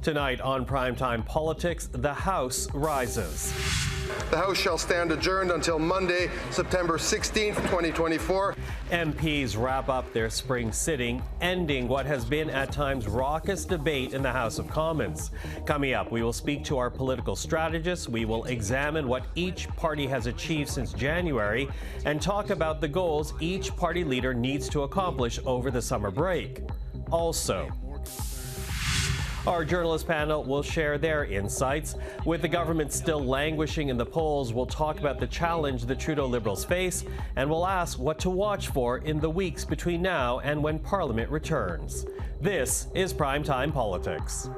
Tonight on Primetime Politics, the House rises. The House shall stand adjourned until Monday, September 16th, 2024. MPs wrap up their spring sitting, ending what has been at times raucous debate in the House of Commons. Coming up, we will speak to our political strategists, we will examine what each party has achieved since January, and talk about the goals each party leader needs to accomplish over the summer break. Also, our journalist panel will share their insights. With the government still languishing in the polls, we'll talk about the challenge the Trudeau Liberals face, and we'll ask what to watch for in the weeks between now and when Parliament returns. This is Primetime Politics.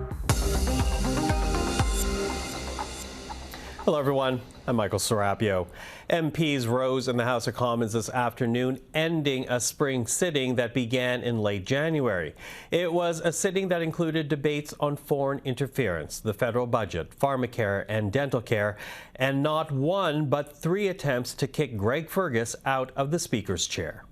Hello, everyone. I'm Michael Serapio. MPs rose in the House of Commons this afternoon, ending a spring sitting that began in late January. It was a sitting that included debates on foreign interference, the federal budget, pharmacare and dental care, and not one but three attempts to kick Greg Fergus out of the Speaker's chair.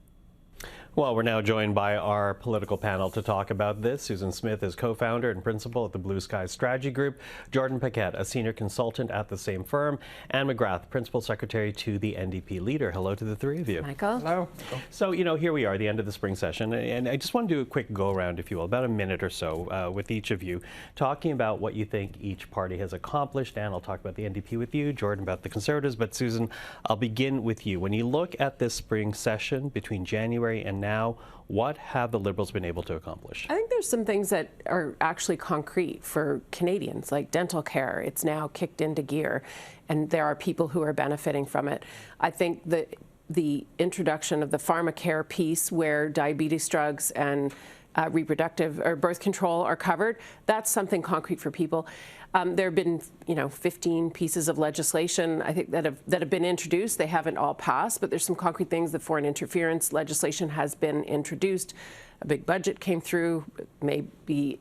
Well, we're now joined by our political panel to talk about this. Susan Smith is co-founder and principal at the Blue Sky Strategy Group. Jordan Paquet, a senior consultant at the same firm. Anne McGrath, principal secretary to the NDP leader. Hello to the three of you. Michael. Hello. So, here we are, the end of the spring session, and I just want to do a quick go-around, if you will, about a minute or so with each of you, talking about what you think each party has accomplished. Anne, I'll talk about the NDP with you. Jordan, about the Conservatives. But Susan, I'll begin with you. When you look at this spring session between January and now, what have the Liberals been able to accomplish? I think there's some things that are actually concrete for Canadians, like dental care. It's now kicked into gear, and there are people who are benefiting from it. I think that the introduction of the pharmacare piece, where diabetes drugs and reproductive or birth control are covered, that's something concrete for people. There have been, 15 pieces of legislation, I think, that have been introduced. They haven't all passed, but there's some concrete things. The foreign interference legislation has been introduced. A big budget came through, maybe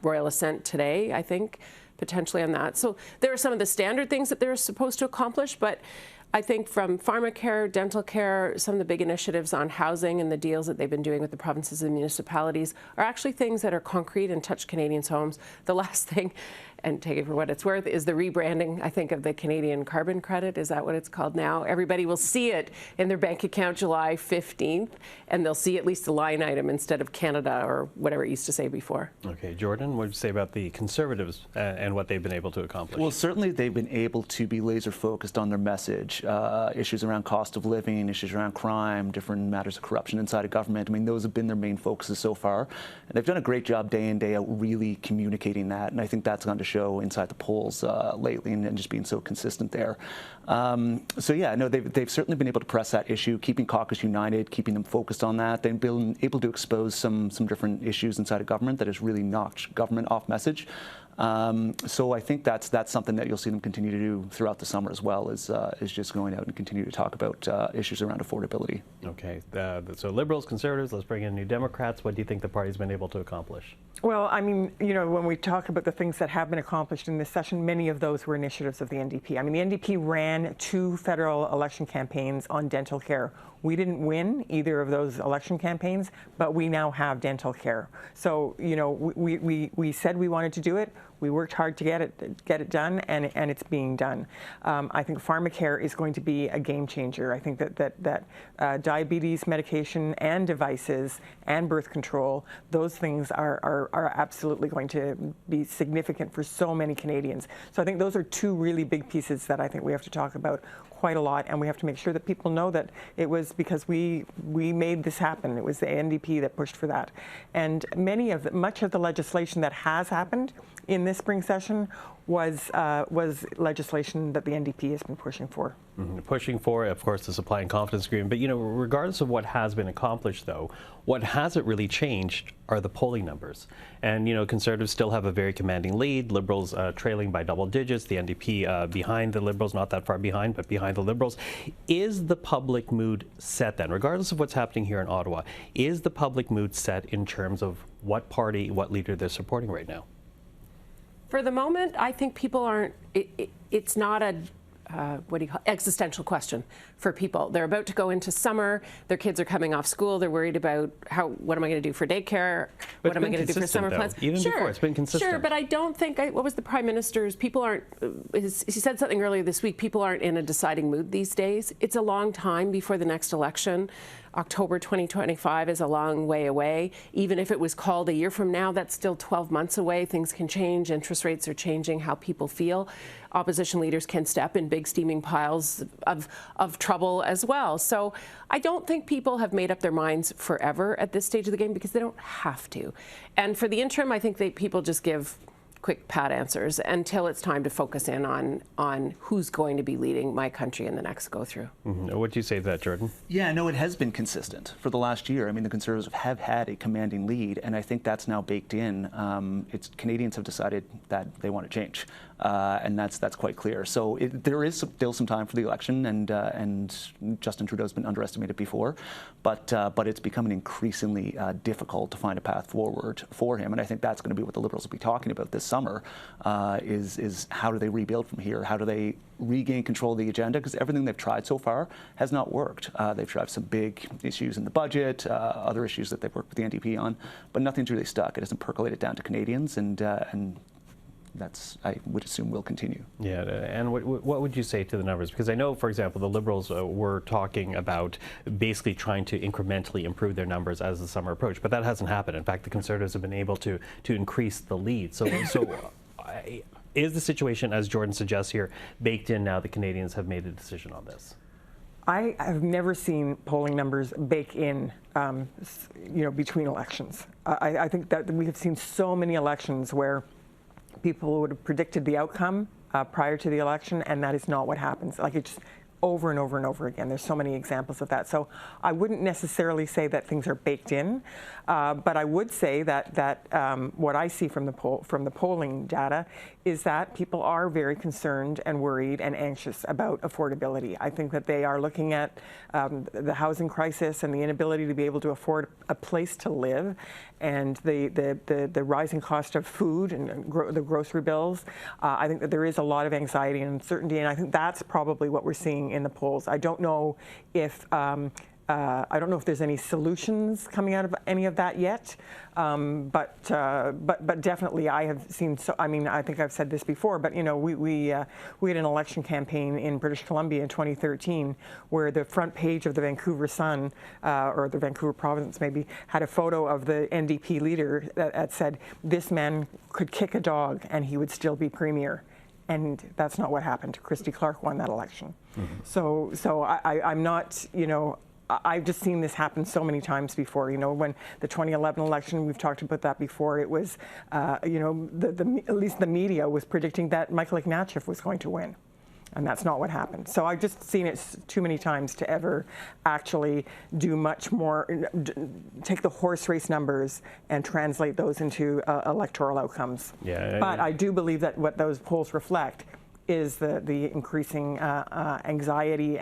royal assent today, I think, potentially on that. So there are some of the standard things that they're supposed to accomplish, but I think from pharmacare, dental care, some of the big initiatives on housing and the deals that they've been doing with the provinces and municipalities are actually things that are concrete and touch Canadians' homes. The last thing, and take it for what it's worth, is the rebranding, I think, of the Canadian carbon credit. Is that what it's called now? Everybody will see it in their bank account July 15th, and they'll see at least a line item instead of Canada or whatever it used to say before. Okay, Jordan, what would you say about the Conservatives and what they've been able to accomplish? Well, certainly they've been able to be laser focused on their message. Issues around cost of living, issues around crime, different matters of corruption inside of government. I mean, those have been their main focuses so far. And they've done a great job day in, day out really communicating that. And I think that's going to show inside the polls lately, and just being so consistent there. So yeah, no, they've certainly been able to press that issue, keeping caucus united, keeping them focused on that. They've been able to expose some different issues inside of government that has really knocked government off message. So I think that's something that you'll see them continue to do throughout the summer as well, is just going out and continue to talk about issues around affordability. Okay, so Liberals, Conservatives, let's bring in New Democrats. What do you think the party's been able to accomplish? Well, I mean, when we talk about the things that have been accomplished in this session, many of those were initiatives of the NDP. I mean, the NDP ran 2 federal election campaigns on dental care. We didn't win either of those election campaigns, but we now have dental care. So, we said we wanted to do it. We worked hard to get it done, and it's being done. I think pharmacare is going to be a game changer. I think that diabetes medication and devices and birth control, those things are absolutely going to be significant for so many Canadians. So I think those are 2 really big pieces that I think we have to talk about quite a lot, and we have to make sure that people know that it was because we made this happen. It was the NDP that pushed for that. And much of the legislation that has happened in this spring session was legislation that the NDP has been pushing for. Pushing for, of course, the Supply and Confidence Agreement. But, regardless of what has been accomplished, though, what hasn't really changed are the polling numbers. And, Conservatives still have a very commanding lead, Liberals trailing by double digits, the NDP behind the Liberals, not that far behind, but behind the Liberals. Is the public mood set then, regardless of what's happening here in Ottawa, is the public mood set in terms of what party, what leader they're supporting right now? For the moment, I think people aren't, it's not existential question for people. They're about to go into summer. Their kids are coming off school. They're worried about what am I going to do for daycare? What am I going to do for summer plans? Even before, it's been consistent. Sure, but I don't think, what was the Prime Minister's, people aren't, he said something earlier this week, people aren't in a deciding mood these days. It's a long time before the next election. October 2025 is a long way away. Even if it was called a year from now, that's still 12 months away. Things can change. Interest rates are changing how people feel. Opposition leaders can step in big steaming piles of trouble as well. So I don't think people have made up their minds forever at this stage of the game because they don't have to. And for the interim, I think people just give quick pat answers until it's time to focus in on who's going to be leading my country in the next go-through. What do you say to that, Jordan? Yeah, no, it has been consistent for the last year. I mean, the Conservatives have had a commanding lead, and I think that's now baked in. Canadians have decided that they want to change, and that's quite clear. So there is still some time for the election, and Justin Trudeau's been underestimated before, but it's becoming increasingly difficult to find a path forward for him, and I think that's going to be what the Liberals will be talking about this summer, is how do they rebuild from here? How do they regain control of the agenda? Because everything they've tried so far has not worked. They've tried some big issues in the budget, other issues that they've worked with the NDP on, but nothing's really stuck. It hasn't percolated down to Canadians, and that's, I would assume, will continue. Yeah, and what would you say to the numbers? Because I know, for example, the Liberals were talking about basically trying to incrementally improve their numbers as the summer approached, but that hasn't happened. In fact, the Conservatives have been able to increase the lead. So is the situation, as Jordan suggests here, baked in now that Canadians have made a decision on this? I have never seen polling numbers bake in, between elections. I think that we have seen so many elections where people would have predicted the outcome prior to the election, and that is not what happens. Like, it's just over and over and over again. There's so many examples of that. So I wouldn't necessarily say that things are baked in, but I would say that what I see from the polling data is that people are very concerned and worried and anxious about affordability. I think that they are looking at the housing crisis and the inability to be able to afford a place to live, and the rising cost of food and the grocery bills. I think that there is a lot of anxiety and uncertainty, and I think that's probably what we're seeing in the polls. I don't know if there's any solutions coming out of any of that yet, but definitely I have seen. So I mean, I think I've said this before, but we had an election campaign in British Columbia in 2013 where the front page of the Vancouver Sun or the Vancouver Province maybe had a photo of the NDP leader that said, "This man could kick a dog and he would still be premier." And that's not what happened. Christy Clark won that election. So I'm not, I've just seen this happen so many times before. When the 2011 election, we've talked about that before, it was, at least the media was predicting that Michael Ignatieff was going to win. And that's not what happened. So I've just seen it too many times to ever actually do much more, take the horse race numbers and translate those into electoral outcomes. Yeah, but I do believe that what those polls reflect is the increasing anxiety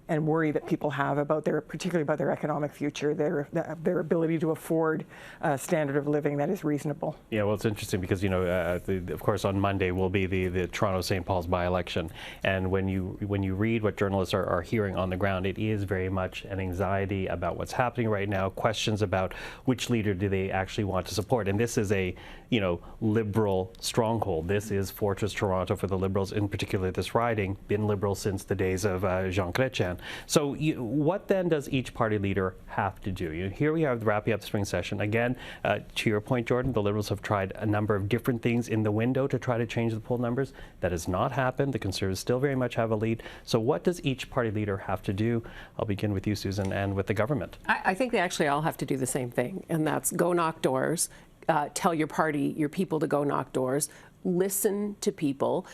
and worry that people have about particularly about their economic future, their ability to afford a standard of living that is reasonable. Yeah, well, it's interesting because of course on Monday will be the Toronto St. Paul's by-election, and when you read what journalists are hearing on the ground, it is very much an anxiety about what's happening right now, questions about which leader do they actually want to support, and this is a Liberal stronghold. This is Fortress Toronto for the Liberals, in particular this riding, been Liberal since the days of Jean Chrétien. So what then does each party leader have to do? Here we are wrapping up the spring session. Again, to your point, Jordan, the Liberals have tried a number of different things in the window to try to change the poll numbers. That has not happened. The Conservatives still very much have a lead. So what does each party leader have to do? I'll begin with you, Susan, and with the government. I think they actually all have to do the same thing, and that's go knock doors. Tell your people to go knock doors, listen to people,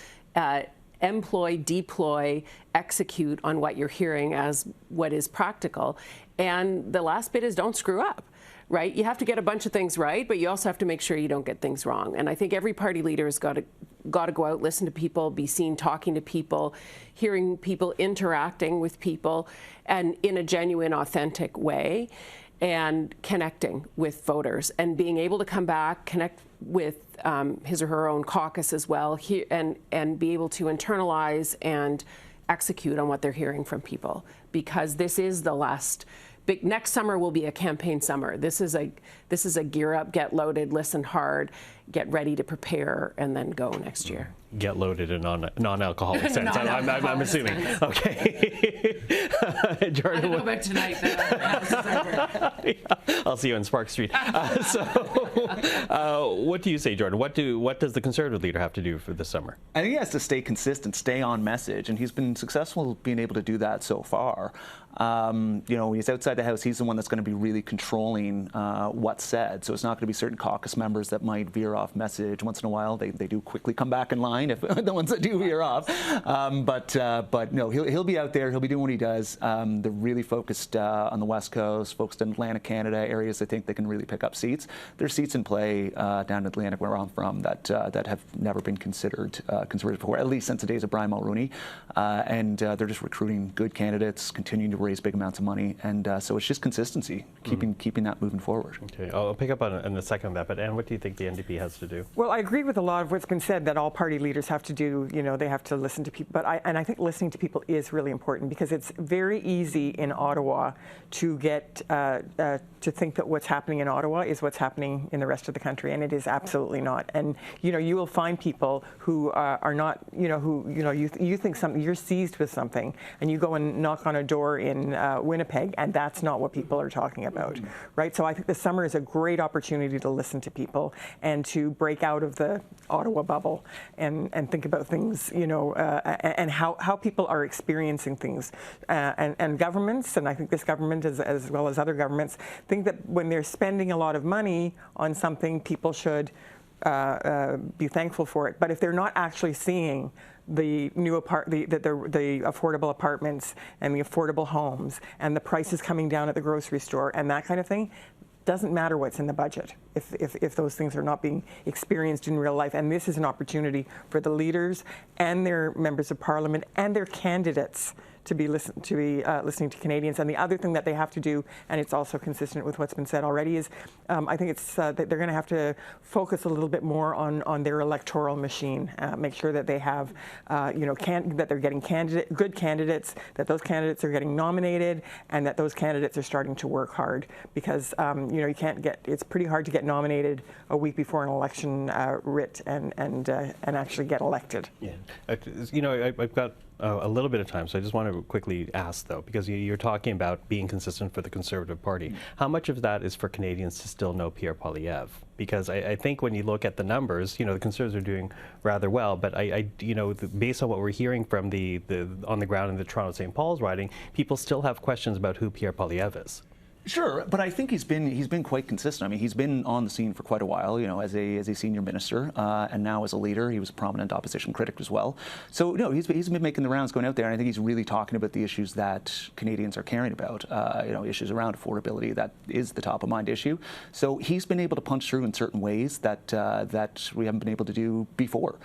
employ, deploy, execute on what you're hearing as what is practical. And the last bit is don't screw up, right? You have to get a bunch of things right, but you also have to make sure you don't get things wrong. And I think every party leader has got to go out, listen to people, be seen talking to people, hearing people, interacting with people, and in a genuine, authentic way, and connecting with voters and being able to come back, connect with his or her own caucus as well, and be able to internalize and execute on what they're hearing from people, because this is the last big. Next summer will be a campaign summer. This is a gear up, get loaded, listen hard, get ready to prepare, and then go next year. Get loaded in non-alcoholic sense. I'm assuming. Okay. Jordan, I'm gonna go back tonight. Then I'll see you on Spark Street. What do you say, Jordan? What does the Conservative leader have to do for this summer? I think he has to stay consistent, stay on message, and he's been successful being able to do that so far. When he's outside the House, he's the one that's going to be really controlling what's said. So it's not going to be certain caucus members that might veer off message. Once in a while, they do quickly come back in line if the ones that do veer off. But no, he'll be out there. He'll be doing what he does. They're really focused on the West Coast, focused in Atlantic Canada, areas I think they can really pick up seats. There's seats in play down in Atlantic, where I'm from, that have never been considered conservative before, at least since the days of Brian Mulroney. And they're just recruiting good candidates, continuing to raise big amounts of money, and so it's just consistency, keeping that moving forward. Okay, I'll pick up on a second of that, but Anne, what do you think the NDP has to do? Well, I agree with a lot of what's been said, that all party leaders have to do, they have to listen to people, but I think listening to people is really important, because it's very easy in Ottawa to get to think that what's happening in Ottawa is what's happening in the rest of the country, and it is absolutely not. And you will find people who are not, you think something, you're seized with something, and you go and knock on a door in Winnipeg, and that's not what people are talking about, right? So I think the summer is a great opportunity to listen to people and to break out of the Ottawa bubble and think about things, and how people are experiencing things. And governments, and I think this government as well as other governments, think that when they're spending a lot of money on something, people should be thankful for it. But if they're not actually seeing the affordable apartments and the affordable homes and the prices coming down at the grocery store and that kind of thing, doesn't matter what's in the budget if those things are not being experienced in real life. And this is an opportunity for the leaders and their members of parliament and their candidates to be listening to Canadians. And the other thing that they have to do, and it's also consistent with what's been said already, is I think it's that they're going to have to focus a little bit more on their electoral machine. Make sure that they have, that they're getting good candidates, that those candidates are getting nominated, and that those candidates are starting to work hard. Because you can't it's pretty hard to get nominated a week before an election writ and actually get elected. Yeah, I've got a little bit of time, so I just want to quickly ask, though, because you're talking about being consistent for the Conservative Party. How much of that is for Canadians to still know Pierre Poilievre? Because I think when you look at the numbers, the Conservatives are doing rather well, but based on what we're hearing from the on the ground in the Toronto St. Paul's riding, people still have questions about who Pierre Poilievre is. Sure, but I think he's been quite consistent. I mean, he's been on the scene for quite a while, as a senior minister, and now as a leader. He was a prominent opposition critic as well. So, he's been making the rounds, going out there, and I think he's really talking about the issues that Canadians are caring about. Issues around affordability, that is the top of mind issue. So he's been able to punch through in certain ways that we haven't been able to do before.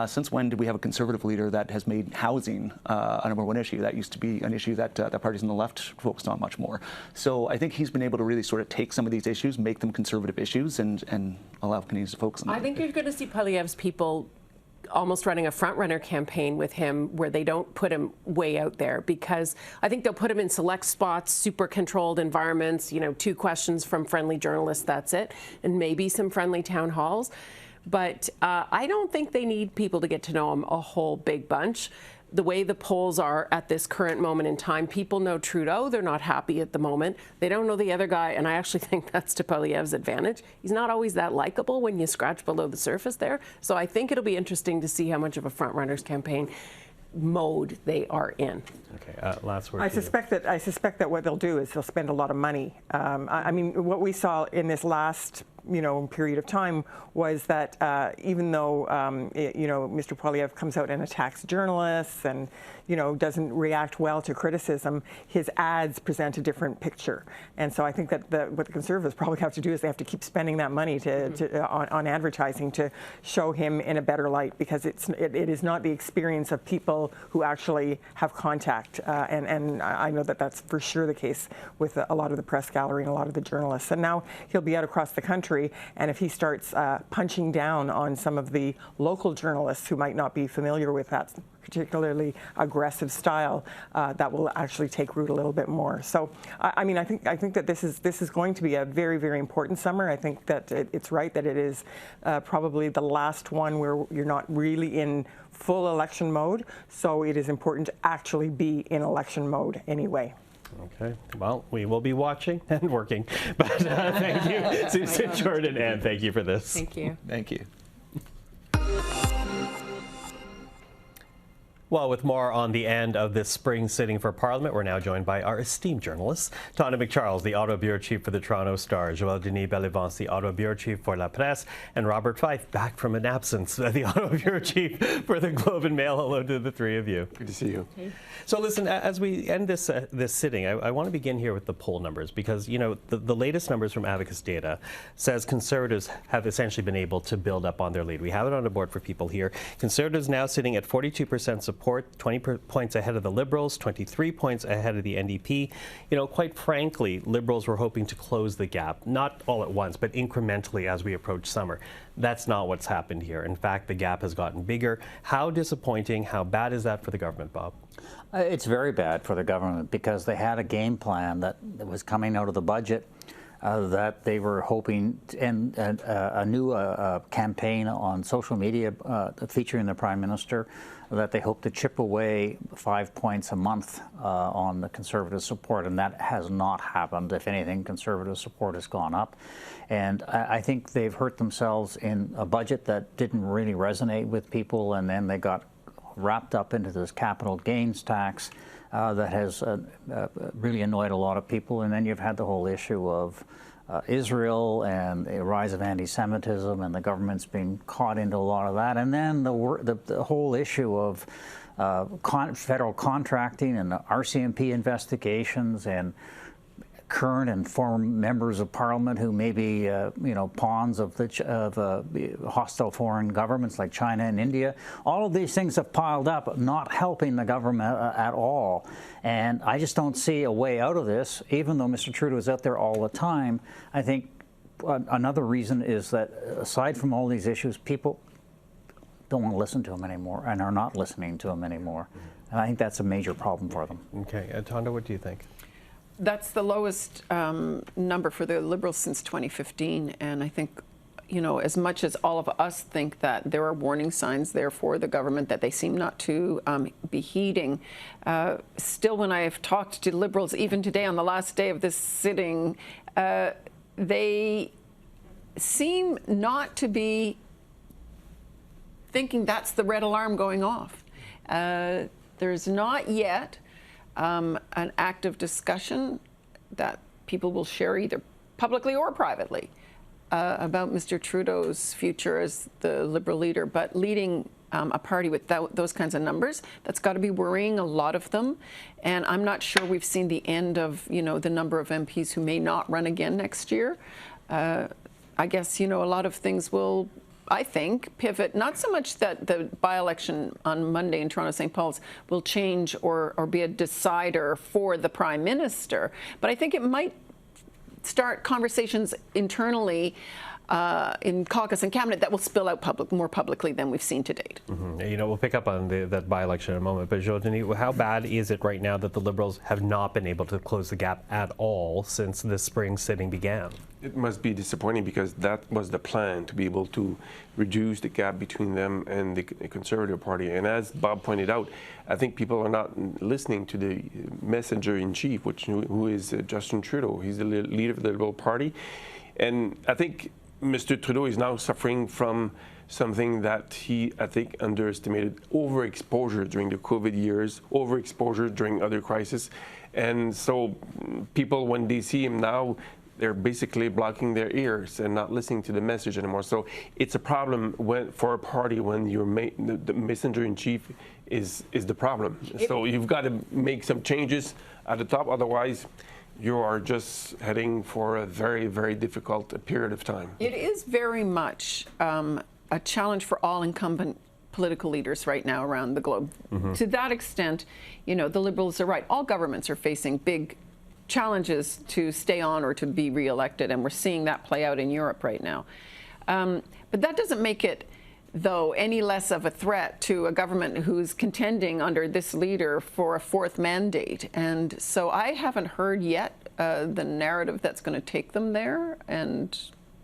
Since when did we have a Conservative leader that has made housing a number one issue? That used to be an issue that parties on the left focused on much more. So I think he's been able to really sort of take some of these issues, make them Conservative issues, and allow Canadians to focus on them. I think you're going to see Poilievre's people almost running a front-runner campaign with him, where they don't put him way out there, because I think they'll put him in select spots, super controlled environments, 2 questions from friendly journalists, that's it, and maybe some friendly town halls. But I don't think they need people to get to know him a whole big bunch. The way the polls are at this current moment in time, people know Trudeau. They're not happy at the moment. They don't know the other guy, and I actually think that's to Poilievre's advantage. He's not always that likable when you scratch below the surface there. So I think it'll be interesting to see how much of a front-runners campaign mode they are in. Okay, last word. I suspect that what they'll do is they'll spend a lot of money. I mean, what we saw in this last period of time was that even though Mr. Poilievre comes out and attacks journalists and doesn't react well to criticism, his ads present a different picture. And so I think that what the Conservatives probably have to do is they have to keep spending that money on advertising to show him in a better light, because it is not the experience of people who actually have contact. And I know that that's for sure the case with a lot of the press gallery and a lot of the journalists. And now he'll be out across the country. country. And if he starts punching down on some of the local journalists who might not be familiar with that particularly aggressive style, that will actually take root a little bit more. So, I mean, I think that this is going to be a very, very important summer. I think that it's right that it is probably the last one where you're not really in full election mode. So it is important to actually be in election mode anyway. Okay. Well, we will be watching and working. But thank you, Susan, Jordan, and thank you for this. Thank you. Thank you. Well, with more on the end of this spring sitting for Parliament, we're now joined by our esteemed journalists, Tonda MacCharles, the Auto Bureau Chief for the Toronto Star, Joël-Denis Bellavance, the Auto Bureau Chief for La Presse, and Robert Fife, back from an absence, the Auto Bureau Chief for the Globe and Mail. Hello to the three of you. Good to see you. Hey. So listen, as we end this sitting, I want to begin here with the poll numbers because, you know, the latest numbers from Abacus Data says Conservatives have essentially been able to build up on their lead. We have it on the board for people here. Conservatives now sitting at 42% support, 20 points ahead of the Liberals, 23 points ahead of the NDP. You know, quite frankly, Liberals were hoping to close the gap, not all at once, but incrementally as we approach summer. That's not what's happened here. In fact, the gap has gotten bigger. How disappointing, how bad is that for the government, Bob? It's very bad for the government because they had a game plan that was coming out of the budget that they were hoping to end a new campaign on social media featuring the Prime Minister that they hope to chip away 5 points a month on the Conservative support, and that has not happened. If anything, Conservative support has gone up. And I think they've hurt themselves in a budget that didn't really resonate with people, and then they got wrapped up into this capital gains tax that has really annoyed a lot of people. And then you've had the whole issue of Israel and the rise of anti-Semitism, and the government's been caught into a lot of that. And then the whole issue of federal contracting and the RCMP investigations and current and former members of Parliament who may be, pawns of hostile foreign governments like China and India. All of these things have piled up, not helping the government at all. And I just don't see a way out of this, even though Mr. Trudeau is out there all the time. I think another reason is that aside from all these issues, people don't want to listen to him anymore and are not listening to him anymore. And I think that's a major problem for them. Okay. Tonda, what do you think? That's the lowest number for the Liberals since 2015, and I think, you know, as much as all of us think that there are warning signs there for the government that they seem not to be heeding, still when I have talked to Liberals, even today on the last day of this sitting, they seem not to be thinking that's the red alarm going off. There's not yet an active discussion that people will share either publicly or privately about Mr. Trudeau's future as the Liberal leader, but leading a party with those kinds of numbers, that's got to be worrying a lot of them. And I'm not sure we've seen the end of, you know, the number of MPs who may not run again next year. I guess, you know, a lot of things will, I think, pivot, not so much that the by-election on Monday in Toronto St. Paul's will change or be a decider for the Prime Minister, but I think it might start conversations internally in caucus and cabinet that will spill out more publicly than we've seen to date. Mm-hmm. You know, we'll pick up on that by-election in a moment, but Joël-Denis, how bad is it right now that the Liberals have not been able to close the gap at all since this spring sitting began? It must be disappointing because that was the plan, to be able to reduce the gap between them and the Conservative Party. And as Bob pointed out, I think people are not listening to the messenger-in-chief, who is Justin Trudeau. He's the leader of the Liberal Party. And I think Mr. Trudeau is now suffering from something that he, I think, underestimated: overexposure during the COVID years, overexposure during other crises. And so people, when they see him now, they're basically blocking their ears and not listening to the message anymore. So it's a problem for a party when the messenger-in-chief is the problem. So you've got to make some changes at the top, otherwise you are just heading for a very, very difficult period of time. It is very much a challenge for all incumbent political leaders right now around the globe. Mm-hmm. To that extent, you know, the Liberals are right. All governments are facing big challenges to stay on or to be reelected, and we're seeing that play out in Europe right now. But that doesn't make it, though, any less of a threat to a government who's contending under this leader for a fourth mandate. And so I haven't heard yet the narrative that's going to take them there, and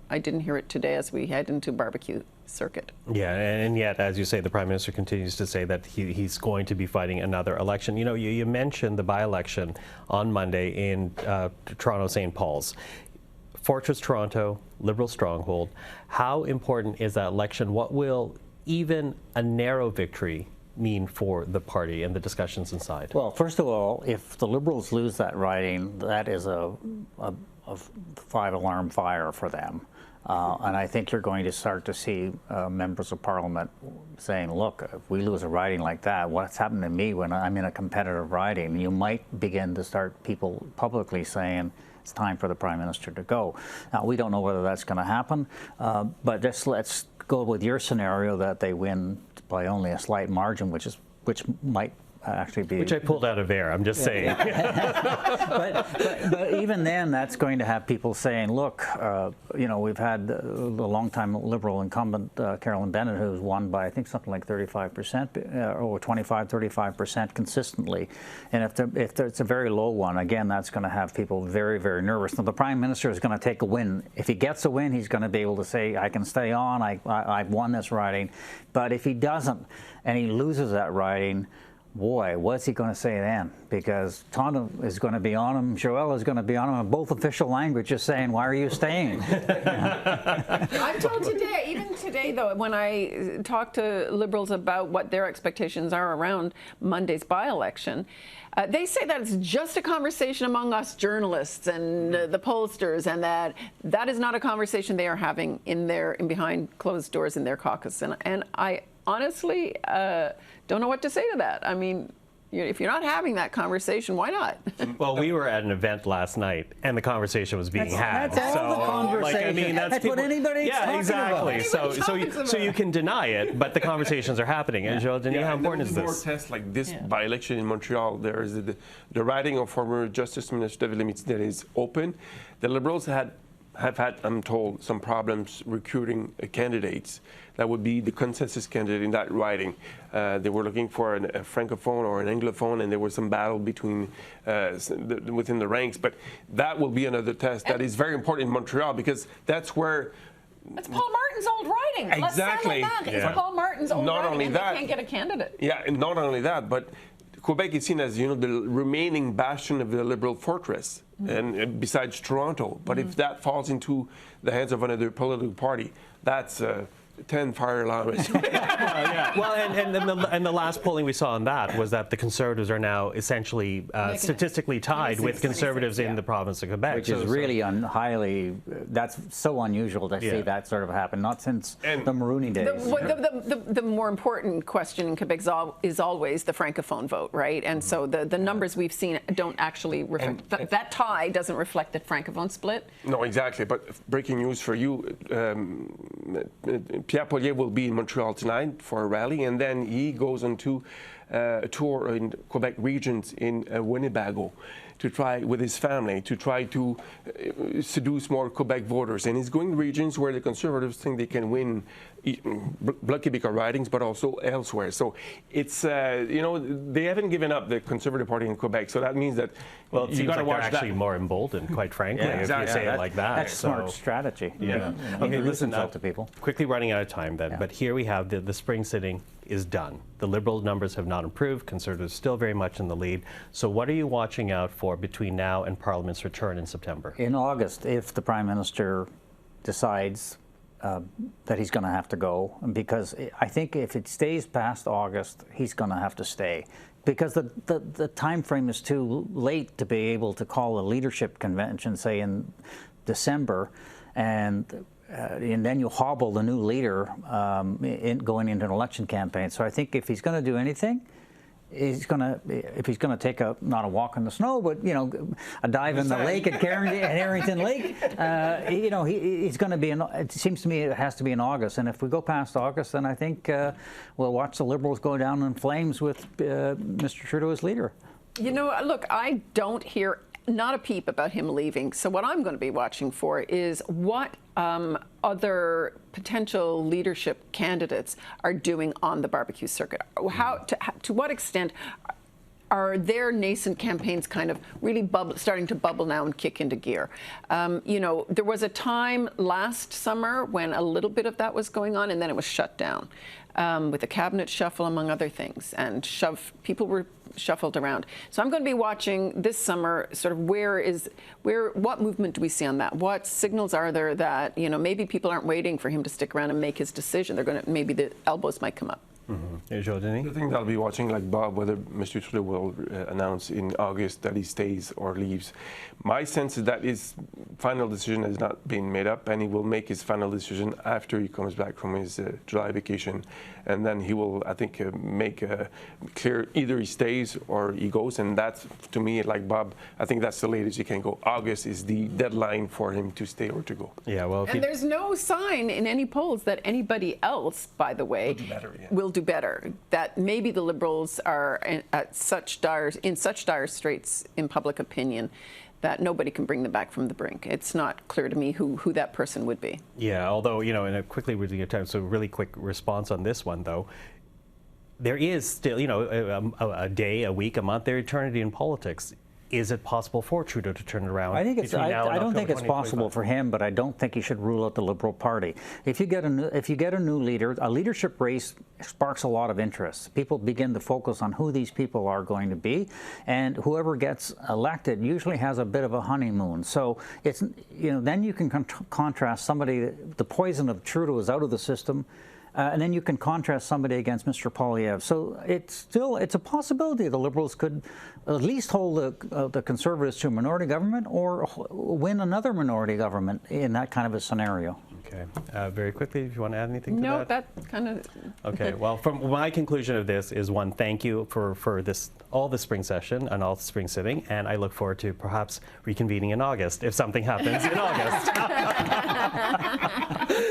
I didn't hear it today as we head into barbecue circuit. Yeah, and yet, as you say, the Prime Minister continues to say that he's going to be fighting another election. You know, you mentioned the by-election on Monday in Toronto St. Paul's. Fortress Toronto, Liberal stronghold. How important is that election? What will even a narrow victory mean for the party and the discussions inside? Well, first of all, if the Liberals lose that riding, that is a five-alarm fire for them. And I think you're going to start to see members of Parliament saying, look, if we lose a riding like that, what's happened to me when I'm in a competitive riding? You might begin to start people publicly saying, it's time for the Prime Minister to go. Now, we don't know whether that's going to happen, but just let's go with your scenario that they win by only a slight margin, which might actually be... Which I pulled out of air, I'm just saying. but even then, that's going to have people saying, look, you know, we've had the longtime Liberal incumbent, Carolyn Bennett, who's won by, I think, something like 35% or 35% consistently. And if it's a very low one, again, that's going to have people very, very nervous. Now, the Prime Minister is going to take a win. If he gets a win, he's going to be able to say, I can stay on, I've won this riding. But if he doesn't and he loses that riding, boy, what's he going to say then? Because Tonda is going to be on him, Joël is going to be on him, and both official languages saying, why are you staying? I'm told today, even today, though, when I talk to Liberals about what their expectations are around Monday's by-election, they say that it's just a conversation among us journalists and the pollsters, and that is not a conversation they are having in behind closed doors in their caucus. And I honestly don't know what to say to that. I mean, if you're not having that conversation, why not? Well, we were at an event last night, and the conversation was being had. That's all the conversation. Like, I mean, that's what anybody's talking exactly. about. So you can deny it, but the conversations are happening. And Joël-Denis, how important is this? More tests like this by-election in Montreal. There is the riding of former Justice Minister David Lemaitre that is open. The Liberals have had, I'm told, some problems recruiting candidates that would be the consensus candidate in that riding. They were looking for a francophone or an anglophone, and there was some battle between within the ranks. But that will be another test that is very important in Montreal, because that's where... It's Paul Martin's old riding. Exactly. Let's say it's Paul Martin's old not riding, only and that, they can't get a candidate. Yeah, and not only that, but Quebec is seen as, you know, the remaining bastion of the Liberal fortress, and besides Toronto. But if that falls into the hands of another political party, that's 10 fire alarms. Well, and the last polling we saw on that was that the Conservatives are now essentially statistically tied with Conservatives in the province of Quebec. Which is really that's so unusual to see that sort of happen, not since the Maroney days. The more important question in Quebec is always the Francophone vote, right? And so the numbers we've seen don't actually reflect, that tie doesn't reflect the Francophone split. No, exactly. But breaking news for you, Pierre Poilievre will be in Montreal tonight for a rally, and then he goes on to a tour in Quebec regions in Winnebago to try, with his family, to try to seduce more Quebec voters. And he's going to regions where the Conservatives think they can win Bloc Québécois ridings, but also elsewhere. So it's, you know, they haven't given up, the Conservative Party in Quebec. So that means that, well, it you seems got to like watch they're actually more emboldened, quite frankly, if you say it like that. That's smart strategy. Yeah. Okay, listen to people. Quickly running out of time then, but here we have the spring sitting is done. The Liberal numbers have not improved. Conservatives still very much in the lead. So what are you watching out for between now and Parliament's return in September? In August, if the Prime Minister decides that he's going to have to go, because I think if it stays past August, he's going to have to stay, because the time frame is too late to be able to call a leadership convention, say in December, and then you hobble the new leader going into an election campaign. So I think if he's going to do anything, if he's going to take not a walk in the snow, but, you know, a dive in the lake at Harrington Lake, you know, he's going to be it seems to me it has to be in August. And if we go past August, then I think we'll watch the Liberals go down in flames with Mr. Trudeau as leader. You know, look, I don't hear not a peep about him leaving. So what I'm going to be watching for is what other potential leadership candidates are doing on the barbecue circuit. To what extent are their nascent campaigns kind of really starting to bubble now and kick into gear? You know, there was a time last summer when a little bit of that was going on, and then it was shut down with a cabinet shuffle, among other things, and people were shuffled around. So I'm going to be watching this summer sort of what movement do we see on that? What signals are there that, you know, maybe people aren't waiting for him to stick around and make his decision. Maybe the elbows might come up. Joël-Denis? I think I'll be watching, like Bob, whether Mr. Trudeau will announce in August that he stays or leaves. My sense is that his final decision has not been made up, and he will make his final decision after he comes back from his July vacation. And then he will, I think, make clear either he stays or he goes. And that's, to me, like Bob, I think that's the latest he can go. August is the deadline for him to stay or to go. Yeah, well, and there's no sign in any polls that anybody else, by the way, will do better. That maybe the Liberals are in such dire straits in public opinion that nobody can bring them back from the brink. It's not clear to me who that person would be. Yeah, although, you know, and quickly with the time, so really quick response on this one, though. There is still, you know, a day, a week, a month, there's eternity in politics. Is it possible for Trudeau to turn it around? I think it's. I don't think it's possible for him, but I don't think he should rule out the Liberal Party. If you get a new leader, a leadership race sparks a lot of interest. People begin to focus on who these people are going to be, and whoever gets elected usually has a bit of a honeymoon. So it's, you know, then you can contrast somebody. The poison of Trudeau is out of the system. And then you can contrast somebody against Mr. Poilievre. So it's a possibility the Liberals could at least hold the Conservatives to a minority government or win another minority government in that kind of a scenario. Okay. Very quickly, if you want to add anything to that? No, that kind of... Okay. Well, from my conclusion of this is, one, thank you for all the spring session and all the spring sitting, and I look forward to perhaps reconvening in August if something happens in August.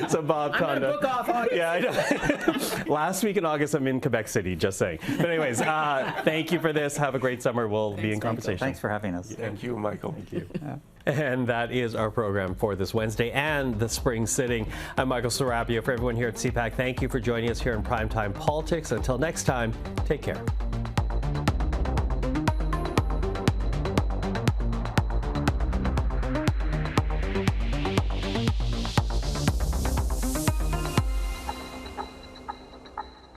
So Bob, I'm gonna book off August. Yeah, I know. Last week in August, I'm in Quebec City, just saying. But anyways, thank you for this. Have a great summer. We'll be in conversation. Thanks for having us. Thank you, Michael. Thank you. Yeah. And that is our program for this Wednesday and the spring sitting. I'm Michael Serapio. For everyone here at CPAC, thank you for joining us here in Primetime Politics. Until next time, take care.